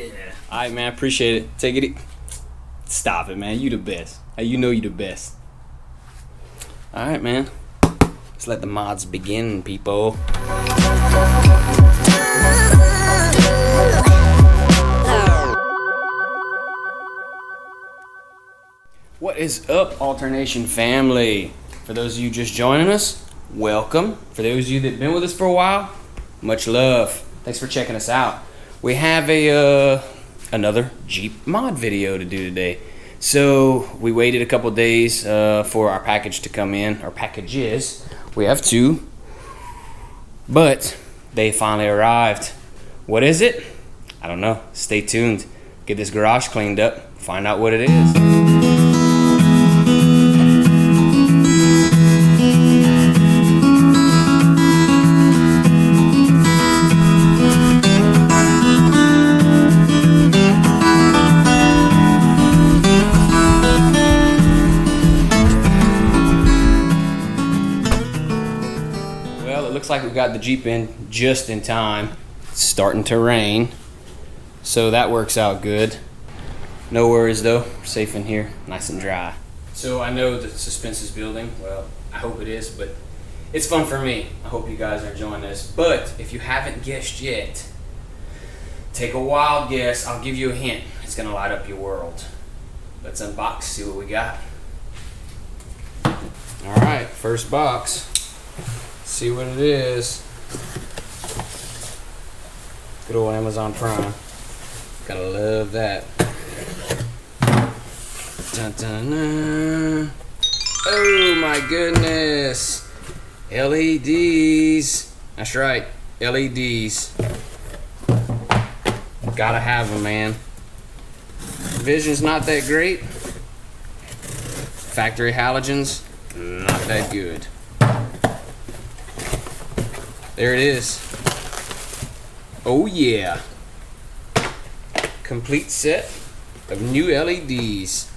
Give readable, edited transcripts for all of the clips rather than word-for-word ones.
All right, man. Appreciate it. Take it. Stop it, man. You the best. Hey, you know you the best. All right, man. Let's let the mods begin, people. What is up, Alternation family? For those of you just joining us, welcome. For those of you that have been with us for a while, much love. Thanks for checking us out. We have another Jeep mod video to do today. So we waited a couple days for our package to come in, our packages. We have two, but they finally arrived. What is it? I don't know. Stay tuned. Get this garage cleaned up, find out what it is. Looks like we got the Jeep in just in time. It's starting to rain, so that works out good. No worries though, we're safe in here, nice and dry. So I know the suspense is building. Well, I hope it is, but it's fun for me. I hope you guys are enjoying this. But if you haven't guessed yet, take a wild guess. I'll give you a hint. It's gonna light up your world. Let's unbox, see what we got. All right, first box. See what it is. Good old Amazon Prime. Gotta love that. Dun, dun, dun. Oh my goodness. LEDs. That's right, LEDs. Gotta have them, man. Vision's not that great. Factory halogens, not that good. There it is. Oh yeah. Complete set of new LEDs.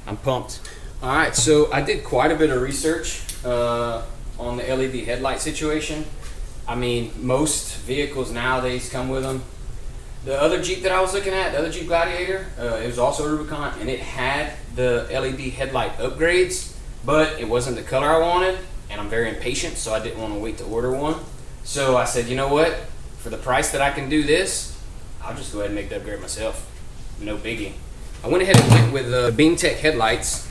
I'm pumped. Alright, so I did quite a bit of research on the LED headlight situation. I mean, most vehicles nowadays come with them. The other Jeep that I was looking at, the other Jeep Gladiator, it was also a Rubicon, and it had the LED headlight upgrades, but it wasn't the color I wanted. And I'm very impatient, so I didn't want to wait to order one. So I said, you know what? For the price that I can do this, I'll just go ahead and make the upgrade myself. No biggie. I went ahead and went with BeamTech headlights.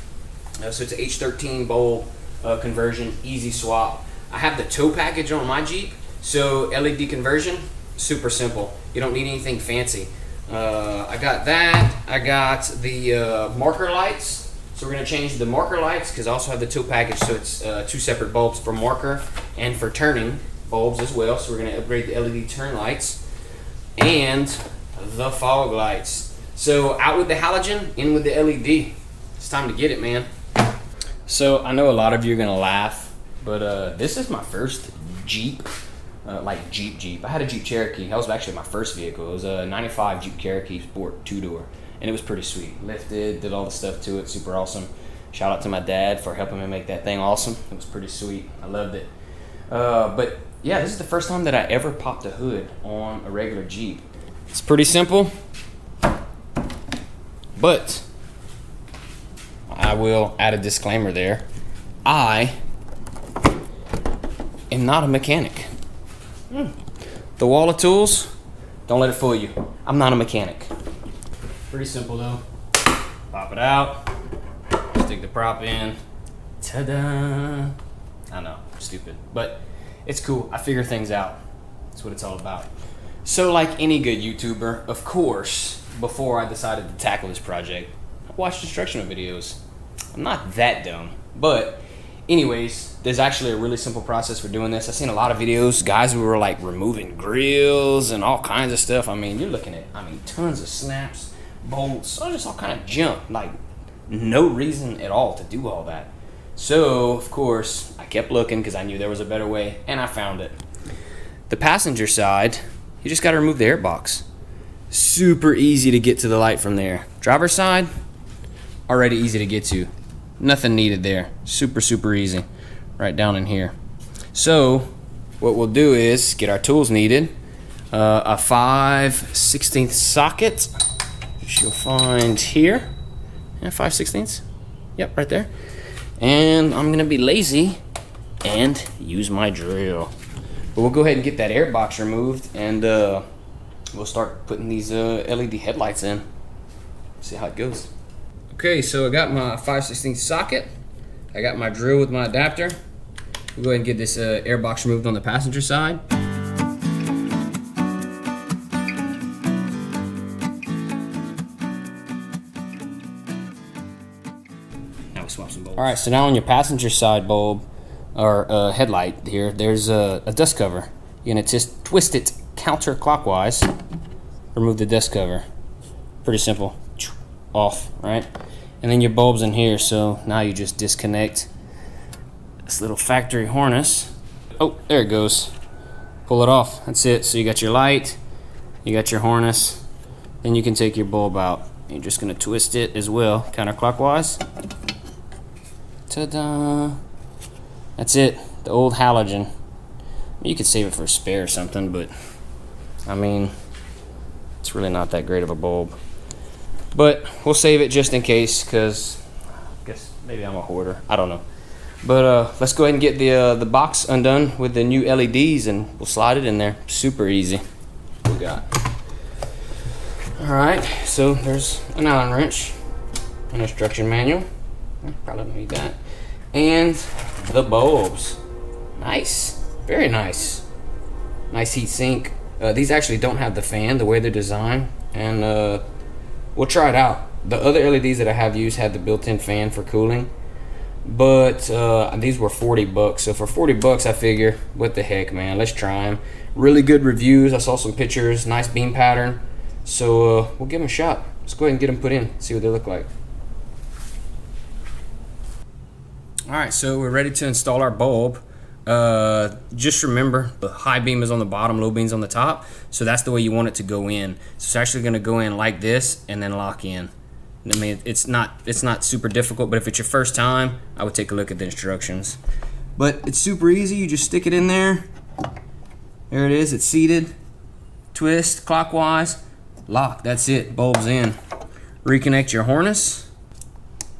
So it's an H13 bowl conversion, easy swap. I have the tow package on my Jeep, so LED conversion, super simple. You don't need anything fancy. I got that. I got the marker lights. So we're going to change the marker lights because I also have the tow package, so it's two separate bulbs for marker and for turning bulbs as well. So we're going to upgrade the LED turn lights and the fog lights. So out with the halogen, in with the LED. It's time to get it, man. So I know a lot of you are going to laugh, but this is my first Jeep, like Jeep. I had a Jeep Cherokee. That was actually my first vehicle. It was a 95 Jeep Cherokee Sport 2-door. And it was pretty sweet. Lifted, did all the stuff to it, super awesome. Shout out to my dad for helping me make that thing awesome. It was pretty sweet, I loved it. But yeah, this is the first time that I ever popped a hood on a regular Jeep. It's pretty simple, but I will add a disclaimer there. I am not a mechanic. The wall of tools, don't let it fool you. I'm not a mechanic. Pretty simple though. Pop it out, stick the prop in, ta-da. I know, stupid, but it's cool. I figure things out. That's what it's all about. So like any good YouTuber, of course, before I decided to tackle this project, I watched instructional videos. I'm not that dumb, but anyways, there's actually a really simple process for doing this. I've seen a lot of videos, guys who were like removing grills and all kinds of stuff. I mean, you're looking at, tons of snaps, bolts, just all kind of junk, like no reason at all to do all that. So of course I kept looking because I knew there was a better way, and I found it. The passenger side, you just got to remove the air box. Super easy to get to the light from there. Driver's side, already easy to get to. Nothing needed there. Super easy. Right down in here. So what we'll do is get our tools needed. a 5/16 socket, which you'll find here. Yeah, 5/16. Yep, right there. And I'm gonna be lazy and use my drill. But we'll go ahead and get that air box removed, and we'll start putting these LED headlights in. See how it goes. Okay, so I got my 5/16 socket. I got my drill with my adapter. We'll go ahead and get this air box removed on the passenger side. Now we'll swap some bulbs. All right, so now on your passenger side bulb, or headlight here, there's a dust cover. You're gonna twist it counterclockwise, remove the dust cover. Pretty simple. Off, right? And then your bulb's in here, so now you just disconnect this little factory harness. Oh, there it goes. Pull it off. That's it. So you got your light, you got your harness, then you can take your bulb out. You're just gonna twist it as well, counterclockwise. Ta-da! That's it. The old halogen. You could save it for a spare or something, but I mean, it's really not that great of a bulb. But we'll save it just in case, because I guess maybe I'm a hoarder. I don't know. But let's go ahead and get the box undone with the new LEDs, and we'll slide it in there. Super easy. What we got? All right. So there's an Allen wrench, an instruction manual. Probably don't need that. And the bulbs. Nice. Very nice. Nice heat sink. These actually don't have the fan the way they're designed, and we'll try it out. The other LEDs that I have used had the built-in fan for cooling, but these were $40. So for $40, I figure, what the heck, man? Let's try them. Really good reviews. I saw some pictures. Nice beam pattern. So we'll give them a shot. Let's go ahead and get them put in. See what they look like. All right, so we're ready to install our bulb. Just remember, the high beam is on the bottom, low beam's on the top, so that's the way you want it to go in. So it's actually going to go in like this and then lock in. I mean, it's not super difficult, but if it's your first time, I would take a look at the instructions. But it's super easy. You just stick it in there. There it is. It's seated. Twist clockwise, lock. That's it. Bulb's in. Reconnect your harness.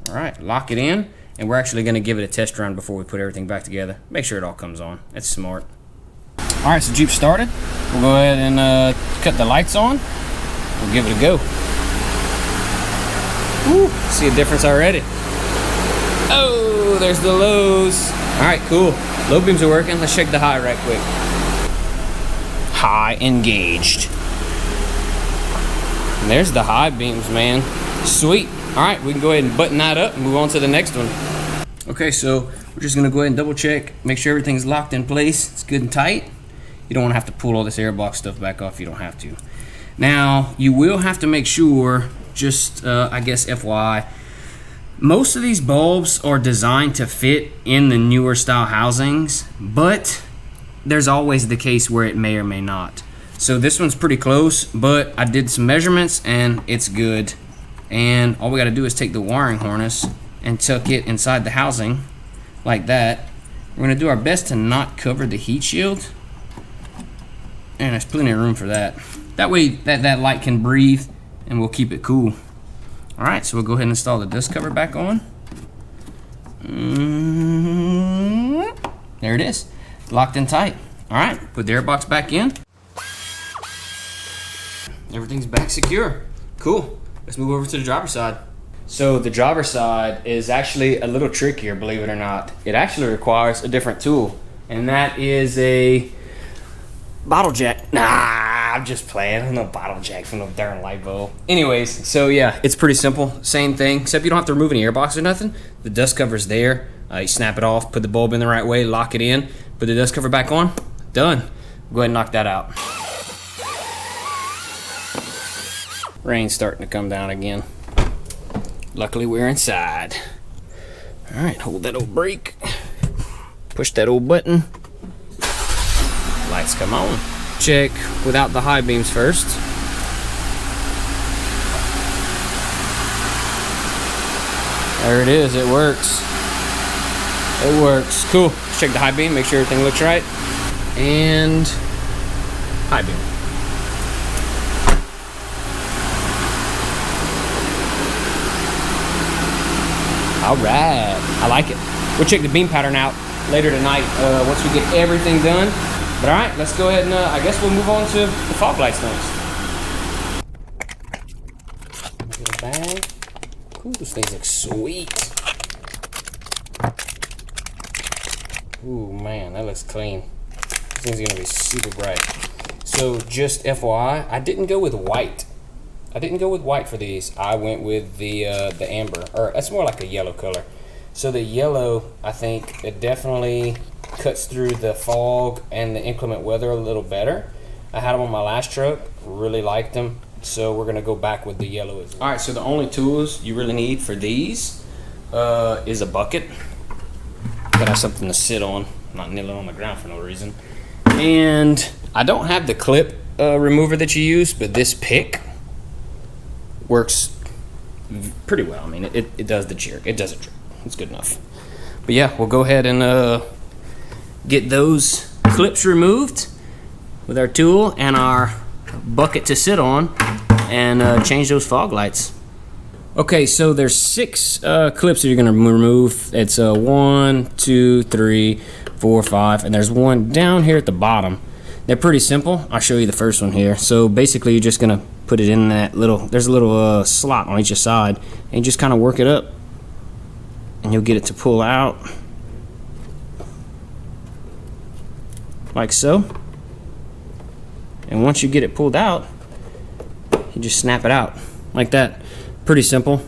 All right, lock it in. And we're actually going to give it a test run before we put everything back together. Make sure it all comes on. That's smart. All right, so Jeep started. We'll go ahead and cut the lights on. We'll give it a go. Woo, see a difference already. Oh, there's the lows. All right, cool. Low beams are working. Let's check the high right quick. High engaged. And there's the high beams, man. Sweet. All right, we can go ahead and button that up and move on to the next one. Okay, so we're just gonna go ahead and double check, make sure everything's locked in place. It's good and tight. You don't wanna have to pull all this air box stuff back off. You don't have to. Now, you will have to make sure, just I guess FYI, most of these bulbs are designed to fit in the newer style housings, but there's always the case where it may or may not. So this one's pretty close, but I did some measurements and it's good. And all we got to do is take the wiring harness and tuck it inside the housing like that. We're going to do our best to not cover the heat shield, and there's plenty of room for that. That way that light can breathe and we'll keep it cool. All right, so we'll go ahead and install the dust cover back on. There it is, locked in tight. All right, put the air box back in. Everything's back secure. Cool. Let's move over to the driver's side. So the driver's side is actually a little trickier, believe it or not. It actually requires a different tool, and that is a bottle jack. Nah, I'm just playing. No bottle jack from no darn light bulb. Anyways, so yeah, it's pretty simple. Same thing, except you don't have to remove any airbox or nothing. The dust cover's there. You snap it off, put the bulb in the right way, lock it in, put the dust cover back on. Done. Go ahead and knock that out. Rain's starting to come down again. Luckily we're inside. All right, hold that old brake. Push that old button. Lights come on. Check without the high beams first. There it is, it works. It works, cool. Let's check the high beam, make sure everything looks right. And high beam. All right, I like it. We'll check the beam pattern out later tonight once we get everything done. But all right, let's go ahead and I guess we'll move on to the fog lights next. Get a bag. Ooh, those things look sweet. Ooh, man, that looks clean. This thing's gonna be super bright. So just FYI, I didn't go with white. I didn't go with white for these. I went with the amber, or that's more like a yellow color. So the yellow, I think it definitely cuts through the fog and the inclement weather a little better. I had them on my last truck, really liked them. So we're gonna go back with the yellow as well. All right, so the only tools you really need for these is a bucket. Gotta have something to sit on, not kneeling on the ground for no reason. And I don't have the clip remover that you use, but this pick works pretty well. I mean, it does the trick. It does a trick. It's good enough. But yeah, we'll go ahead and get those clips removed with our tool and our bucket to sit on, and change those fog lights. Okay, so there's 6 clips that you're gonna remove. It's 1, 2, 3, 4, 5, and there's one down here at the bottom. They're pretty simple. I'll show you the first one here. So basically, you're just gonna put it in that little. There's a little slot on each side, and you just kind of work it up, and you'll get it to pull out like so. And once you get it pulled out, you just snap it out like that. Pretty simple.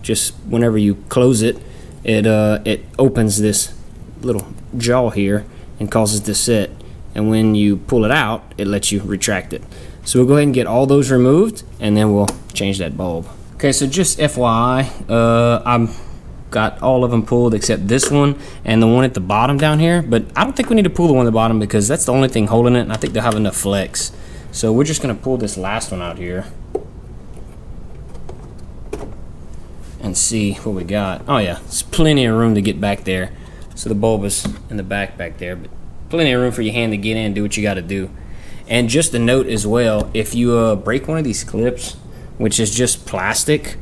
Just whenever you close it, it opens this little jaw here and causes it to sit. And when you pull it out, it lets you retract it. So we'll go ahead and get all those removed, and then we'll change that bulb. Okay, so just FYI, I've got all of them pulled except this one and the one at the bottom down here. But I don't think we need to pull the one at the bottom because that's the only thing holding it, and I think they'll have enough flex. So we're just gonna pull this last one out here and see what we got. Oh yeah, there's plenty of room to get back there. So the bulb is in the back there, but plenty of room for your hand to get in and do what you gotta do. And just a note as well, if you break one of these clips, which is just plastic,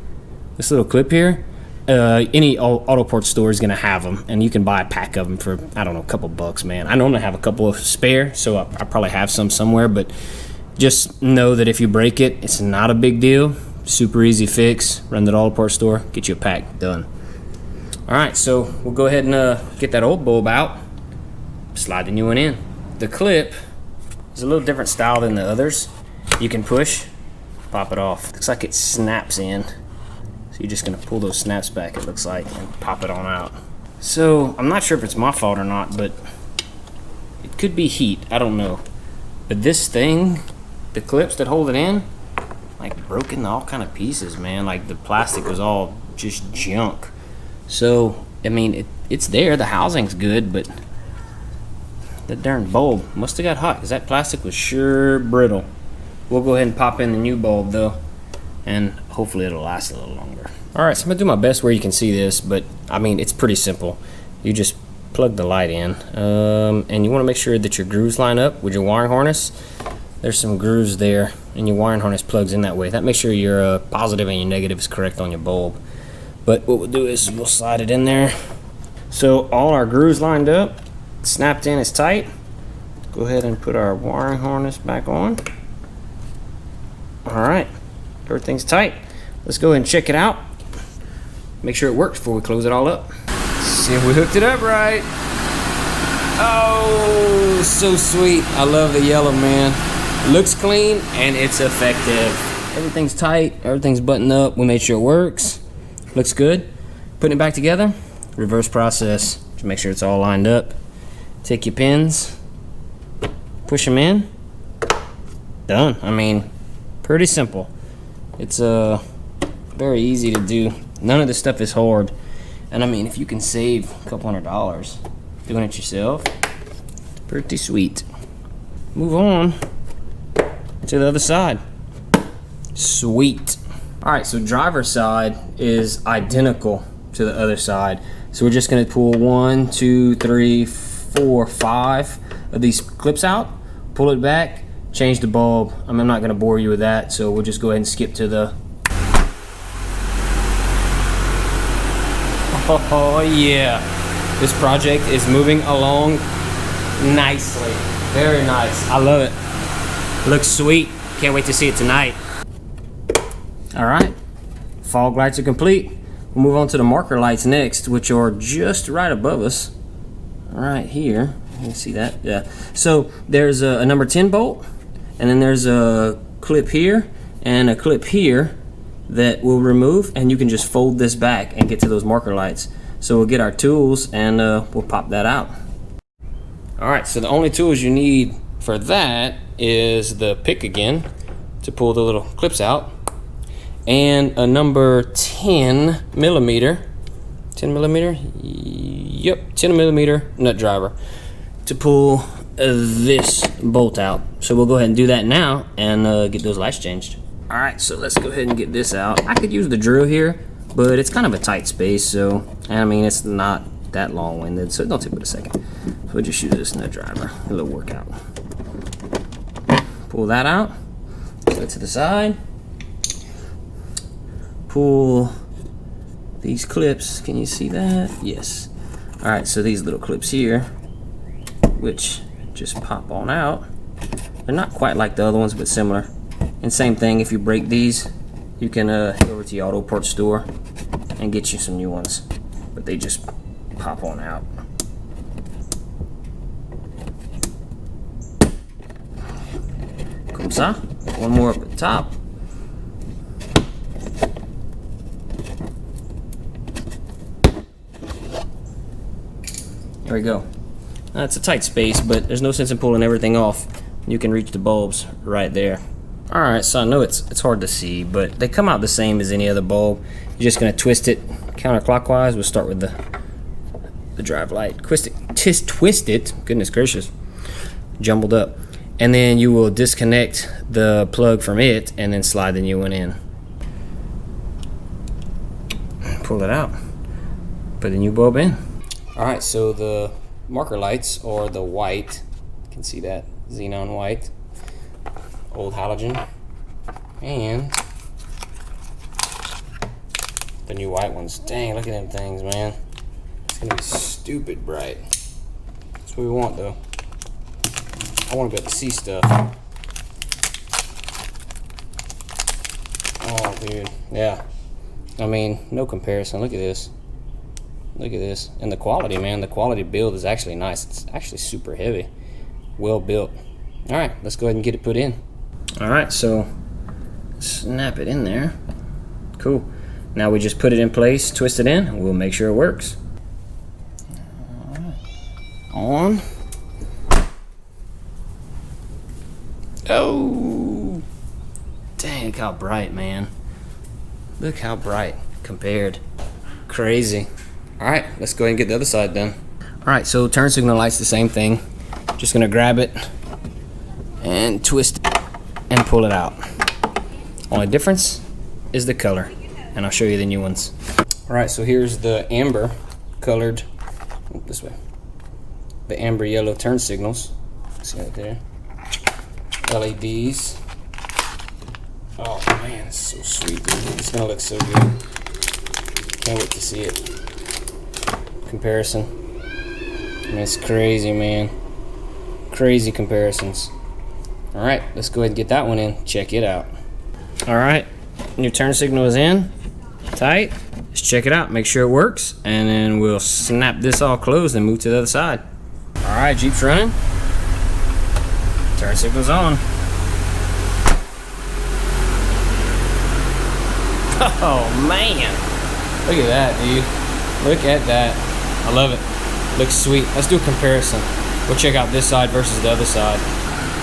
this little clip here, any auto parts store is gonna have them, and you can buy a pack of them for, I don't know, a couple bucks, man. I normally have a couple of spare, so I probably have some somewhere, but just know that if you break it, it's not a big deal. Super easy fix. Run to the auto parts store, get you a pack, done. All right, so we'll go ahead and get that old bulb out, slide the new one in. The clip is a little different style than the others. You can push, pop it off. Looks like it snaps in. So you're just gonna pull those snaps back, it looks like, and pop it on out. So I'm not sure if it's my fault or not, but it could be heat, I don't know. But this thing, the clips that hold it in, like broken to all kind of pieces, man. Like the plastic was all just junk. So, I mean, it's there, the housing's good, but that darn bulb must have got hot because that plastic was sure brittle. We'll go ahead and pop in the new bulb though, and hopefully it'll last a little longer. All right, so I'm gonna do my best where you can see this, but I mean, it's pretty simple. You just plug the light in, and you wanna make sure that your grooves line up with your wiring harness. There's some grooves there, and your wiring harness plugs in that way. That makes sure your positive and your negative is correct on your bulb. But what we'll do is we'll slide it in there. So all our grooves lined up, snapped in is tight. Go ahead and put our wiring harness back on. All right, everything's tight. Let's go ahead and check it out. Make sure it works before we close it all up. See if we hooked it up right. Oh, so sweet. I love the yellow, man. Looks clean and it's effective. Everything's tight, everything's buttoned up. We made sure it works. Looks good. Putting it back together, reverse process to make sure it's all lined up. Take your pins, push them in, done. I mean, pretty simple. It's very easy to do. None of this stuff is hard. And I mean, if you can save a couple $100 doing it yourself, pretty sweet. Move on to the other side. Sweet. All right, so driver's side is identical to the other side. So we're just gonna pull 1, 2, 3, 4, 5 of these clips out, pull it back, change the bulb. I'm not gonna bore you with that, so we'll just go ahead and skip to the Oh yeah, this project is moving along nicely. Very nice. I love it. Looks sweet. Can't wait to see it tonight. All right, fog lights are complete. We'll move on to the marker lights next, which are just right above us. Right here. You can see that? Yeah. So there's a number 10 bolt, and then there's a clip here and a clip here that we'll remove, and you can just fold this back and get to those marker lights. So we'll get our tools and we'll pop that out. All right, so the only tools you need for that is the pick again to pull the little clips out, and a number 10 millimeter, yep, 10 millimeter nut driver to pull this bolt out. So we'll go ahead and do that now and get those lights changed. All right, so let's go ahead and get this out. I could use the drill here, but it's kind of a tight space, so, and I mean, it's not that long-winded, so don't take but a second. So we'll just use this nut driver, a little workout. Pull that out, put it to the side. Pull these clips, can you see that? Yes. All right, so these little clips here, which just pop on out. They're not quite like the other ones, but similar. And same thing, if you break these, you can head over to the auto parts store and get you some new ones. But they just pop on out. Comme ça. One more up at the top. There we go. It's a tight space, but there's no sense in pulling everything off. You can reach the bulbs right there. All right, so I know it's hard to see, but they come out the same as any other bulb. You're just gonna twist it counterclockwise. We'll start with the drive light. Twist it, goodness gracious, jumbled up. And then you will disconnect the plug from it and then slide the new one in. Pull it out, put the new bulb in. All right, so the marker lights are the white. You can see that, xenon white. Old halogen, and the new white ones. Dang, look at them things, man. It's gonna be stupid bright. That's what we want, though. I want to be able to see stuff. Oh, dude, yeah. I mean, no comparison. Look at this. Look at this. And the quality, man. The quality build is actually nice. It's actually super heavy. Well built. All right, let's go ahead and get it put in. All right, so snap it in there. Cool. Now we just put it in place, twist it in, and we'll make sure it works. All right. On. Oh, dang, look how bright, man. Look how bright compared. Crazy. All right, let's go ahead and get the other side done. All right, so turn signal light's the same thing. Just gonna grab it and twist it and pull it out. Only difference is the color, and I'll show you the new ones. All right, so here's the amber colored, this way, the amber yellow turn signals. See right there. LEDs. Oh man, it's so sweet, dude. It's gonna look so good. Can't wait to see it. Comparison. I mean, it's crazy, man. Crazy comparisons. All right, let's go ahead and get that one in. Check it out. All right, your turn signal is in, tight. Let's check it out, make sure it works, and then we'll snap this all closed and move to the other side. All right, Jeep's running. Turn signal's on. Oh man, look at that, dude. Look at that. I love it. Looks sweet. Let's do a comparison. We'll check out this side versus the other side.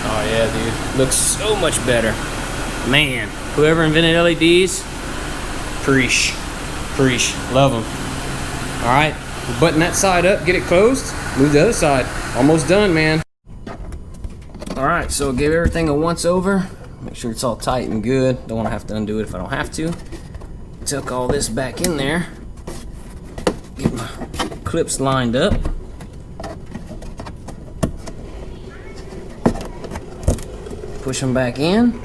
Oh yeah, dude. Looks so much better. Man, whoever invented LEDs, preach. Love them. All right, button that side up, get it closed, move the other side. Almost done, man. All right, so give everything a once over. Make sure it's all tight and good. Don't want to have to undo it if I don't have to. Tuck all this back in there. Get my clips lined up. Push them back in.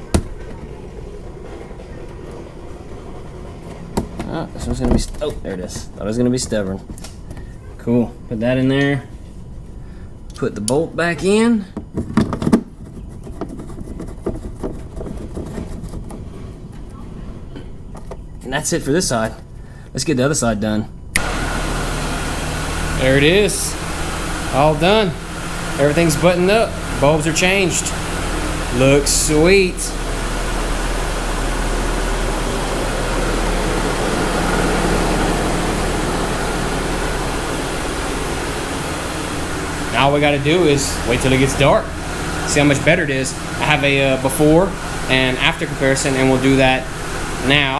All Oh, this one's gonna be, oh, there it is. Thought it was gonna be stubborn. Cool, put that in there. Put the bolt back in. And that's it for this side. Let's get the other side done. There it is. All done. Everything's buttoned up. Bulbs are changed. Looks sweet. Now all we gotta do is wait till it gets dark. See how much better it is. I have a before and after comparison, and we'll do that now.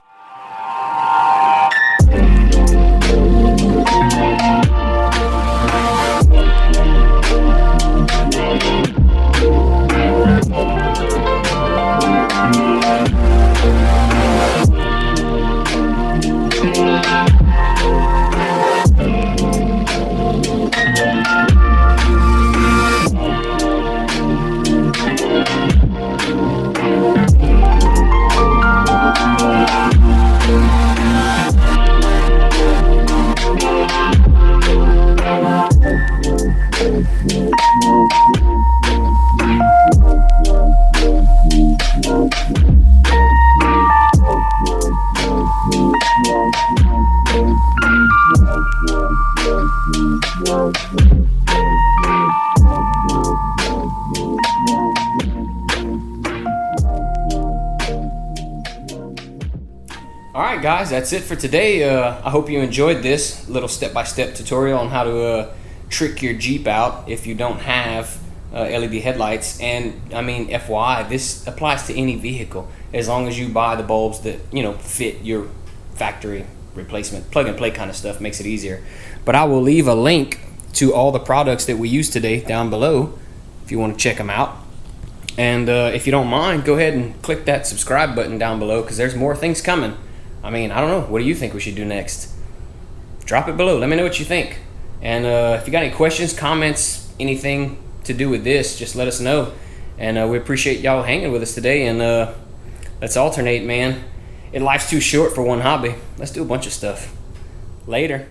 Alright guys, that's it for today. I hope you enjoyed this little step-by-step tutorial on how to trick your Jeep out if you don't have LED headlights. And I mean, FYI, this applies to any vehicle as long as you buy the bulbs that, you know, fit your factory replacement. Plug and play kind of stuff makes it easier. But I will leave a link to all the products that we use today down below if you want to check them out. And if you don't mind, go ahead and click that subscribe button down below, because there's more things coming. I mean, I don't know. What do you think we should do next? Drop it below. Let me know what you think. And if you got any questions, comments, anything to do with this, just let us know. And we appreciate y'all hanging with us today. And let's alternate, man. Life's too short for one hobby. Let's do a bunch of stuff. Later.